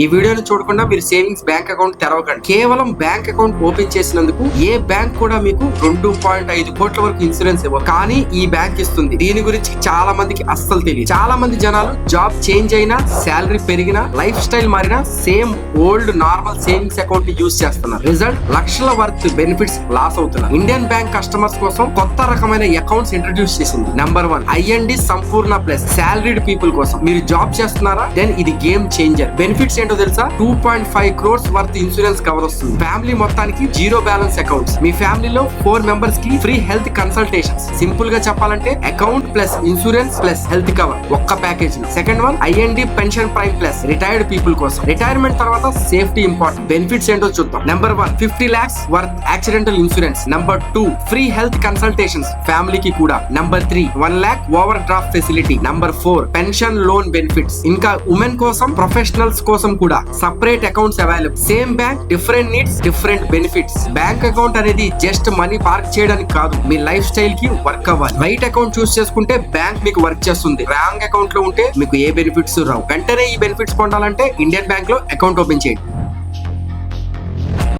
ఈ వీడియోని చూడకుండా మీరు సేవింగ్స్ బ్యాంక్ అకౌంట్ తెరవకండి. కేవలం బ్యాంక్ అకౌంట్ ఓపెన్ చేసినందుకు ఏ బ్యాంక్ కూడా మీకు 2.5 కోట్ల వరకు ఇన్సూరెన్స్ ఇవ్వదు. కానీ ఈ బ్యాంక్ ఇస్తుంది. దీని గురించి చాలా మందికి అస్సలు తెలియదు. చాలా మంది జనాలు జాబ్ చేంజ్ అయినా, శాలరీ పెరిగినా, లైఫ్ స్టైల్ మారినా same old normal savings account ని యూజ్ చేస్తున్నారు. రిజల్ట్ లక్షల వర్త్ బెనిఫిట్స్ లాస్ అవుతున్నారు. ఇండియన్ బ్యాంక్ కస్టమర్స్ కోసం కొత్త రకమైన అకౌంట్స్ ఇంట్రడ్యూస్ చేసింది. నెంబర్ 1 ఐఎన్డి సంపూర్ణ ప్లస్. సాలరీడ్ పీపుల్ కోసం. మీరు జాబ్ చేస్తున్నారా? దెన్ ఇది గేమ్ చేంజర్. బెనిఫిట్స్ ఏంటో తెలుసా? 2.5 crores వర్త్ ఇన్సూరెన్స్ కవర్ వస్తుంది. ఫ్యామిలీ మొత్తానికి జీరో బ్యాలెన్స్ అకౌంట్స్. మీ ఫ్యామిలీలో 4 మెంబర్స్ కి ఫ్రీ హెల్త్ కన్సల్టేషన్స్. సింపుల్ గా చెప్పాలంటే account plus insurance plus health cover ఒక్క package. Second one IND pension prime plus. Retired people కోసం. రిటైర్మెంట్ తర్వాత సేఫ్టీ ఇంపార్టెంట్. బెనిఫిట్స్ ఏంటో చూద్దాం. Number 1 50 lakhs worth accidental insurance. Number 2 free health consultations ఫ్యామిలీకి కూడా. Number 3 1 lakh overdraft facility. Number 4 pension loan benefits. ఇంకా women కోసం, professionals కోసం కూడా separate accounts available. Same bank, different needs, different benefits. Bank account అనేది just money park చేయడానికి కాదు, మీ life style కి వర్క్ అవ్వాలి. రైట్ అకౌంట్ చూస్ చేసుకుంటే బ్యాంక్ మీకు వర్క్ చేస్తుంది. రాంగ్ అకౌంట్ లో ఉంటే మీకు ఏ బెనిఫిట్స్ రావు. వెంటనే ఈ బెనిఫిట్స్ పొందాలంటే ఇండియన్ బ్యాంక్ లో అకౌంట్ ఓపెన్ చేయండి.